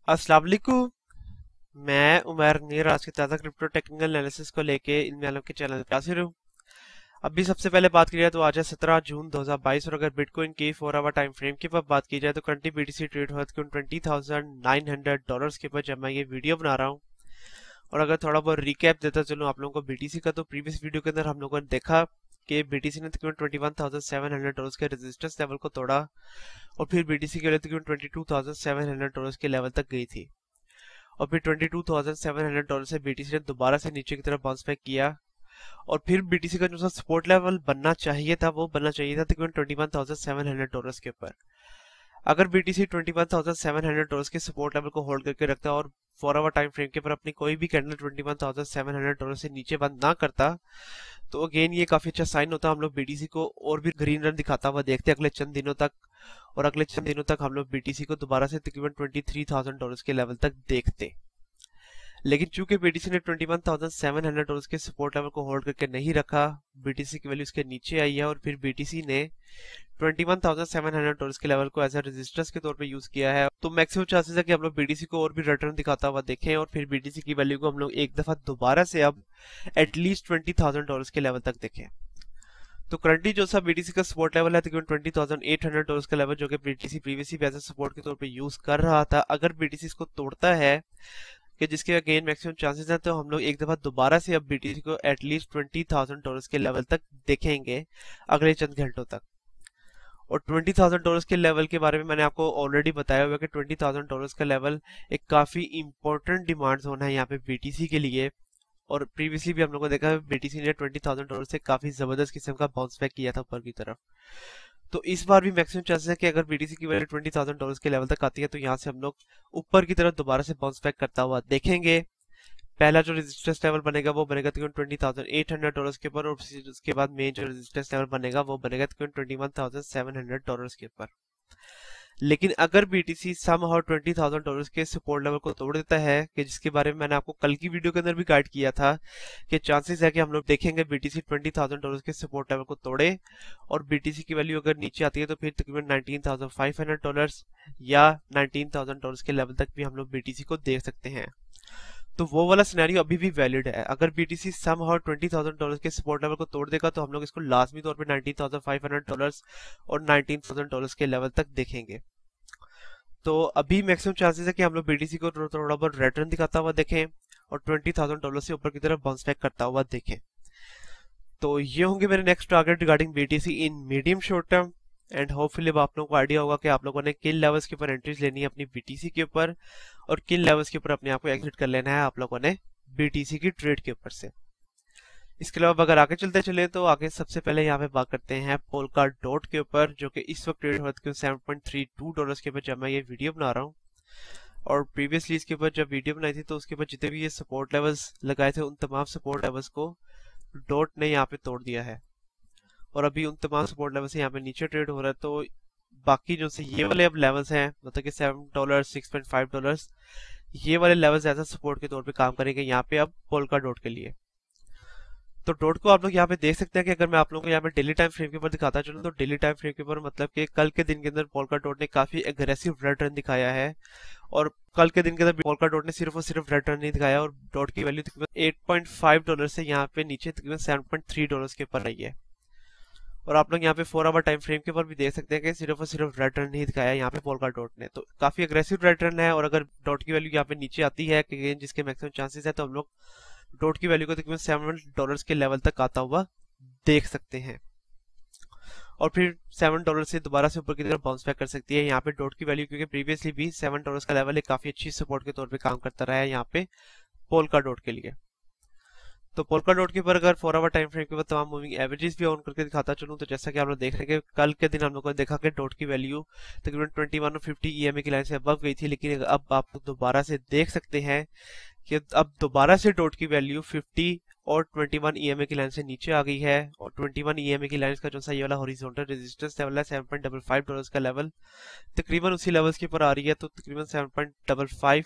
अस्सलाम वालेकुम। मैं उमर नीर आज की ताज़ा क्रिप्टो टेक्निकल एनालिसिस को लेके इन आलम के चैनल पे हाजिर हूँ। अभी सबसे पहले बात की जाए तो आज है 17 जून 2022 और अगर बिटकॉइन की 4 आवर टाइम फ्रेम के ऊपर बात की जाए तो करंटली बीटीसी ट्रेड हो रहा है $20,900 के ऊपर जब मैं ये वीडियो बना रहा हूँ। और अगर थोड़ा बहुत रिकैप देता चलूँ आप लोगों को बीटीसी का, तो प्रीवियस वीडियो के अंदर हम लोगों ने देखा कि बीटीसी ने तकरीबन $21,700 के रेजिस्टेंस लेवल को तोड़ा और फिर बीटीसी के लिए तकरीबन $22,700 के लेवल तक गई थी और फिर $22,700 से बीटीसी ने दोबारा से नीचे की तरफ बाउंस बैक किया और फिर बीटीसी का जो सा सपोर्ट लेवल बनना चाहिए था वो बनना चाहिए था तकरीबन $21,700 के ऊपर। अगर बीटीसी $21,700 के सपोर्ट लेवल को होल्ड करके रखता और 4 आवर टाइम फ्रेम के ऊपर अपनी कोई भी कैंडल $21,700 से नीचे बंद ना करता तो अगेन ये काफी अच्छा साइन होता। हम लोग बीटीसी को और भी ग्रीन रन दिखाता हुआ देखते अगले चंद दिनों तक और अगले चंद दिनों तक हम लोग बीटीसी को दोबारा से तकरीबन $23,000 के लेवल तक देखते। लेकिन चूंकि बीटीसी ने $21,700 के सपोर्ट लेवल को होल्ड करके नहीं रखा, बीटीसी की वैल्यू इसके नीचे आई है और फिर बीटीसी ने $21,700 के लेवल को एज ए रेजिस्टेंस के तौर पे यूज किया है। तो मैक्सिमम चांसेस है कि हम लोग बीटीसी को और भी रिटर्न दिखाता हुआ देखें और फिर बीटीसी की वैल्यू को हम लोग एक दफा दोबारा से अब एटलीस्ट $20,000 के लेवल तक देखें। तो करंटली जो सा बीटीसी का सपोर्ट लेवल है तकरीबन $20,800 का लेवल, जो कि BTC previously as a support के तौर पे यूज कर रहा था, अगर बीटीसी इसको तोड़ता है कि जिसके अगेन मैक्सिमम चांसेस हैं, तो हम लोग एक दफा दोबारा से अब बीटीसी को एटलीस्ट $20,000 के लेवल तक देखेंगे अगले चंद घंटों तक। और $20,000 के लेवल के बारे में मैंने आपको ऑलरेडी बताया हुआ है कि $20,000 का लेवल एक काफी इंपॉर्टेंट डिमांड जोन है यहाँ पे बीटीसी के लिए। और प्रीवियसली भी हम लोगों ने देखा है बीटीसी ने $20,000 से काफी जबरदस्त किस्म का बाउंस बैक किया था ऊपर की तरफ। तो इस बार भी मैक्सिमम चांसेस है कि अगर बीटीसी की वैल्यू $20,000 के लेवल तक आती है तो यहाँ से हम लोग ऊपर की तरफ दोबारा से बाउंस बैक करता हुआ देखेंगे। पहला जो रेजिस्टेंस लेवल बनेगा वो बनेगा तकरीबन $20,800 के ऊपर और उसके बाद मेन जो रेजिस्टेंस लेवल बनेगा वो बनेगा तकरीबन $21,700 के ऊपर। लेकिन अगर बीटीसी समहाउ $20,000 के सपोर्ट लेवल को तोड़ देता है, कि जिसके बारे में मैंने आपको कल की वीडियो के अंदर भी गाइड किया था कि चांसेस है कि हम लोग देखेंगे बीटीसी $20,000 के सपोर्ट लेवल को तोड़े और बीटीसी की वैल्यू अगर नीचे आती है तो फिर तकरीबन $19,500 या $19,000 के लेवल तक भी हम लोग बीटीसी को देख सकते हैं। तो वो वाला सिनेरियो अभी भी वैलिड है। अगर बीटीसी समहाउ $20,000 के सपोर्ट लेवल को तोड़ देगा तो हम लोग इसको लाजमी तौर पे $19,500 और $19,000 के लेवल तक देखेंगे। तो अभी मैक्सिमम चांसेस है कि हम लोग बीटीसी को थोड़ा बहुत रिटर्न दिखाता हुआ देखें और $20,000 से ऊपर की तरफ बाउंस बैक करता हुआ देखें। तो ये होंगे मेरे next target regarding BTC in medium short term. And hopefully अब आप लोगों को आइडिया होगा कि आप लोगों ने किन लेवल्स के ऊपर एंट्रीज लेनी है अपनी बीटीसी के ऊपर और किन लेवल्स के ऊपर अपने आप को एग्जिट कर लेना है आप लोगों ने बीटीसी की ट्रेड के ऊपर से। इसके अलावा अगर आगे चलते चले तो आगे सबसे पहले यहाँ पे बात करते हैं पोलका डॉट के ऊपर, जो कि इस वक्त ट्रेड होता है $7.32 के ऊपर जब मैं ये वीडियो बना रहा हूँ। और प्रीवियसली इसके ऊपर जब वीडियो बनाई थी तो उसके ऊपर जितने भी ये सपोर्ट लेवल्स लगाए थे उन तमाम सपोर्ट लेवल्स को डॉट ने यहाँ पे तोड़ दिया है और अभी उन तमाम सपोर्ट लेवल से यहाँ पे नीचे ट्रेड हो रहा है। तो बाकी जो से ये वाले अब लेवल्स हैं मतलब कि $7, $6.5, ये वाले लेवल्स एज सपोर्ट के तौर पे काम करेंगे यहाँ पे अब पोलका डॉट के लिए। तो डॉट को आप लोग यहाँ पे देख सकते हैं कि अगर मैं आप लोगों को यहाँ पे डेली टाइम फ्रेम के ऊपर दिखाता चलूं तो डेली टाइम फ्रेम के ऊपर मतलब कि कल के दिन के अंदर पोलका डॉट ने काफी एग्रेसिव रिटर्न दिखाया है और कल के दिन के अंदर पोलका डॉट ने सिर्फ और सिर्फ रिटर्न नहीं दिखाया और डॉट की वैल्यू तकरीबन $8.5 से यहाँ पे नीचे तकरीबन $7.3 के ऊपर रही है। और आप लोग यहाँ पे 4 आवर टाइम फ्रेम के ऊपर भी देख सकते हैं कि सिर्फ और सिर्फ रिटर्न नहीं दिखाया यहाँ पे पोलका डॉट ने, तो काफी अग्रेसिव रिटर्न है। और अगर डॉट की वैल्यू यहाँ पे नीचे आती है जिसके मैक्सिमम चांसेस है तो हम लोग डॉट की वैल्यू को तकरीबन $7 के लेवल तक आता हुआ देख सकते हैं और फिर $7 से दोबारा से ऊपर की तरफ बाउंस बैक कर सकती है यहाँ पे डॉट की वैल्यू, क्योंकि प्रीवियसली भी $7 का लेवल एक काफी अच्छी सपोर्ट के तौर पे काम करता रहा है यहाँ पे पोलका डॉट के लिए। तो पोलका डॉट के ऊपर अगर 4 आवर टाइम फ्रेम के ऊपर तमाम मूविंग एवरेजेस भी ऑन करके दिखाता चलूं तो जैसा कि आप लोग देख रहे हैं कि कल के दिन हम लोगों ने देखा कि डॉट की वैल्यू तकरीबन 2150 EMA की लाइन से अबव गई थी, लेकिन अब आप दोबारा से देख सकते हैं कि अब दोबारा से डॉट की वैल्यू 50 और 21 EMA की लाइन से नीचे आ गई है और 21 EMA की लाइन का जो सा ये वाला हॉरिजॉन्टल रेजिस्टेंस लेवल है $7.55 का लेवल तकरीबन उसी लेवल्स के ऊपर आ रही है। तो तकरीबन 7.55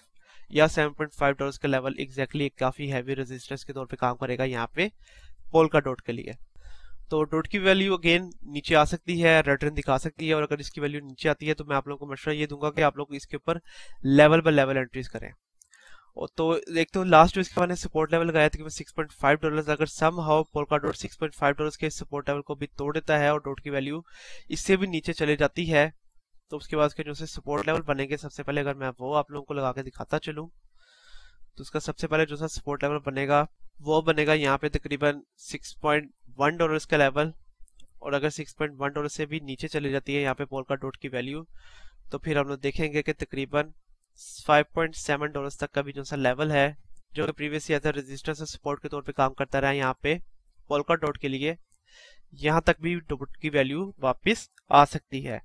या $7.5 का लेवल एग्जैक्टली एक काफी हैवी रेजिस्टेंस के तौर पे काम करेगा यहाँ पे पोलका डॉट के लिए। तो डॉट की वैल्यू अगेन नीचे आ सकती है, रिटर्न दिखा सकती है, और अगर इसकी वैल्यू नीचे आती है तो मैं आप लोगों को मशवरा ये दूंगा कि आप लोग इसके ऊपर लेवल बाय लेवल एंट्रीज करें। और तो एक तो लास्ट जो इसके मैंने सपोर्ट लेवल लगाया था कि $6.5, अगर सम हाउ पोल्काडॉट $6.5 के सपोर्ट लेवल को भी तोड़ देता है और डॉट की वैल्यू इससे भी नीचे चले जाती है, तो उसके बाद के जो से सपोर्ट लेवल बनेंगे, सबसे पहले अगर मैं वो आप लोगों को लगा के दिखाता चलूं, तो उसका सबसे पहले जो सा सपोर्ट लेवल बनेगा वो बनेगा यहाँ पे तकरीबन $6.1 का लेवल। और अगर $6.1 से भी नीचे चली जाती है यहाँ पे पोल्काडॉट की वैल्यू, तो फिर हम लोग देखेंगे कि तकरीबन $5.7 तक का भी जो सा लेवल है, जो कि प्रीवियस एज रेजिस्टेंस से सपोर्ट के तौर पे काम करता रहा है यहाँ पे पोल्काडॉट के लिए, यहाँ तक भी डॉट की वैल्यू वापस आ सकती है।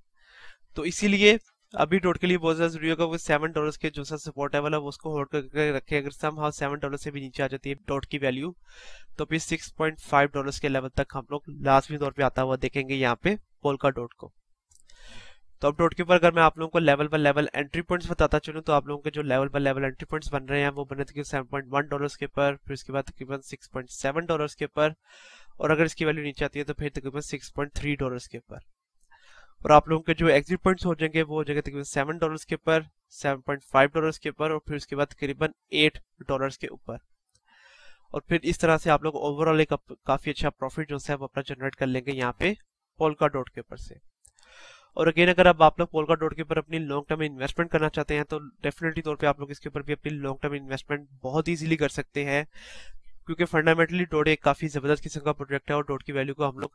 तो इसीलिए अभी डॉट के लिए बहुत ज्यादा जरूरी होगा वो $7 के जो सा सपोर्ट लेवल है वो उसको होल्ड करके रखे। अगर समहाउ $7 से भी नीचे आ जाती है डॉट की वैल्यू, तो फिर $6.5 के लेवल तक हम लोग लाजमी तौर पे आता हुआ देखेंगे यहाँ पे पोल्काडॉट को। तो अब डॉट के ऊपर अगर मैं आप लोगों को level by level entry points बताता चलूं, तो आप लोगों के जो level by level entry points बन रहे हैं वो बने थे $7.1 के ऊपर, फिर उसके बाद तकरीबन $6.7 के ऊपर, और अगर इसकी वैल्यू नीचे आती है तो फिर तकरीबन $6.3 के ऊपर। और आप लोगों के जो एग्जिट पॉइंट्स हो जाएंगे वो हो जाएंगे तकरीबन $7 के ऊपर, $7.5 के ऊपर, और फिर उसके बाद तकरीबन $8 के ऊपर। और फिर इस तरह से आप लोग ओवरऑल एक काफी अच्छा प्रॉफिट जो है वो अपना जनरेट कर लेंगे यहाँ पे पोल्काडॉट के ऊपर से। और अगेन अगर अब आप लोग पोल्काडॉट के ऊपर अपनी लॉन्ग टर्म इन्वेस्टमेंट करना चाहते हैं तो डेफिनेटली तौर पे आप लोग इसके ऊपर भी अपनी लॉन्ग टर्म इन्वेस्टमेंट बहुत इजीली कर सकते हैं, क्योंकि फंडामेंटली डॉट एक काफी जबरदस्त किस्म का प्रोजेक्ट है और डॉट की वैल्यू को हम लोग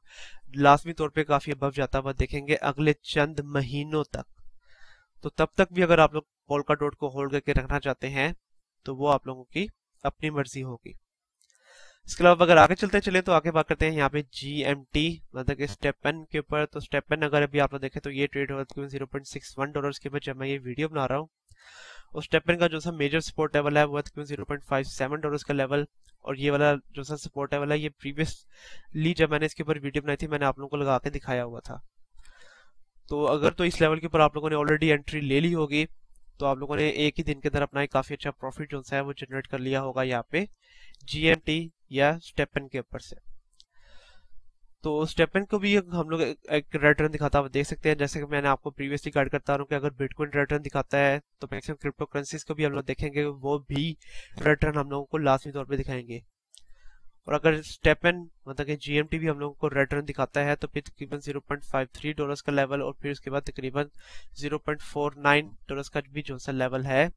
लाजमी तौर पे काफी अबव जाता हुआ देखेंगे अगले चंद महीनों तक। तो तब तक भी अगर आप लोग पोल्काडॉट को होल्ड करके रखना चाहते हैं तो वो आप लोगों की अपनी मर्जी होगी। इसके अलावा अगर आगे चलते चले तो आगे बात करते हैं यहाँ पे GMT मतलब कि स्टेपन के ऊपर। तो स्टेपन अगर अभी आप लोग देखें तो ये ट्रेड हो रहा है $0.61 के ऊपर जब मैं ये वीडियो बना रहा हूँ। और स्टेपन का जो सा मेजर सपोर्ट लेवल है वो है $0.57 का लेवल, और ये वाला जो सा सपोर्ट लेवल है ये प्रीवियसली जब मैंने इसके ऊपर वीडियो बनाई थी मैंने आप लोगों को लगा के दिखाया हुआ था। तो अगर तो इस लेवल के ऊपर आप लोगों ने ऑलरेडी एंट्री ले ली होगी तो आप लोगों ने एक ही दिन के अंदर अपना एक काफी अच्छा प्रॉफिट जो है वो जनरेट कर लिया होगा यहाँ पे GMT या स्टेपन के ऊपर से। तो स्टेपन को भी हम लोग एक रिटर्न दिखाता हुआ देख सकते हैं, जैसे कि मैंने आपको प्रीवियसली गाइड करता हूँ कि अगर बिटकॉइन रिटर्न दिखाता है तो मैक्सिमम क्रिप्टो करेंसीज को भी हम लोग देखेंगे, वो भी रिटर्न हम लोगों को लाजमी तौर पे दिखाएंगे। और अगर स्टेपन मतलब कि GMT भी हम लोगों को रिटर्न दिखाता है तो फिर तकरीबन $0.53 का लेवल, और फिर उसके बाद तकरीबन $0.49 का भी जो सा लेवल है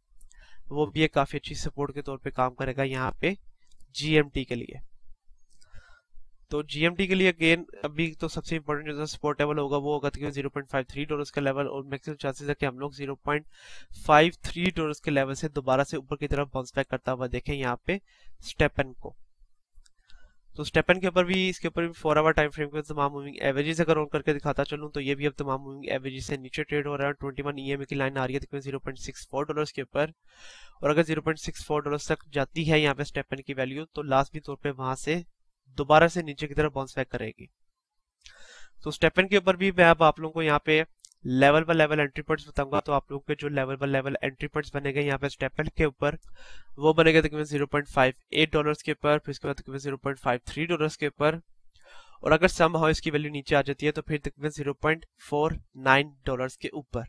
वो भी एक काफी अच्छी सपोर्ट के तौर पे काम करेगा यहाँ पे GMT के लिए। तो GMT के लिए अगेन अभी तो सबसे इंपॉर्टेंट जो सपोर्ट लेवल होगा वो होगा तकरीबन $0.53 का लेवल, और मैक्सिमम चांसेस है कि हम लोग $0.53 के लेवल से दोबारा से ऊपर की तरफ बाउंस बैक करता हुआ देखें यहाँ पे स्टेपन को। तो स्टेपन के ऊपर भी इसके ऊपर भी 4 आवर टाइम फ्रेम के तमाम मूविंग एवरेजेस अगर ऑन करके दिखाता चलूं तो ये भी अब तमाम मूविंग एवरेजेस से नीचे ट्रेड हो रहा है। 21 EMA की लाइन आ रही है तकरीबन $0.64 के ऊपर, और अगर $0.64 तक जाती है यहाँ पे स्टेपन की वैल्यू तो लाजमी तौर पे वहां से दोबारा से नीचे की तरफ बाउंस बैक करेगी। तो स्टेपन के ऊपर भी मैं अब आप लोगों को यहाँ पे level by level entry points बताऊंगा। तो आप लोगों के जो level by level entry points बनेंगे यहाँ पे स्टेपन के ऊपर वो बनेगा तकरीबन $0.58 के ऊपर, फिर उसके बाद तकरीबन $0.53 के ऊपर, और अगर समहाउ इसकी वैल्यू नीचे आ जाती है तो फिर तकरीबन $0.49 के ऊपर।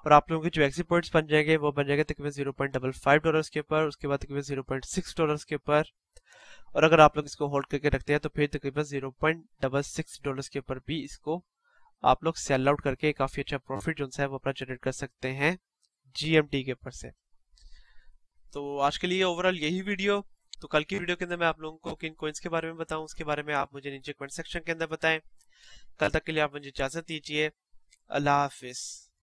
और आप लोगों के जो एग्जिट पॉइंट्स बन जाएंगे वो बन जाएंगे तकरीबन $0.55 के ऊपर, उसके बाद तकरीबन $0.6 के ऊपर, और अगर आप लोग इसको होल्ड करके रखते हैं तो फिर तकरीबन $0.66 के ऊपर भी इसको आप लोग सेल आउट करके काफी अच्छा प्रॉफिट जो है वो अपना जनरेट कर सकते हैं GMT के ऊपर से। तो आज के लिए ओवरऑल यही वीडियो। तो कल की वीडियो के अंदर मैं आप लोगों को किन कॉइन्स के बारे में बताऊं उसके बारे में आप मुझे नीचे कमेंट सेक्शन के अंदर बताएं। कल तक के लिए आप मुझे इजाजत दीजिए। अल्लाह हाफिज।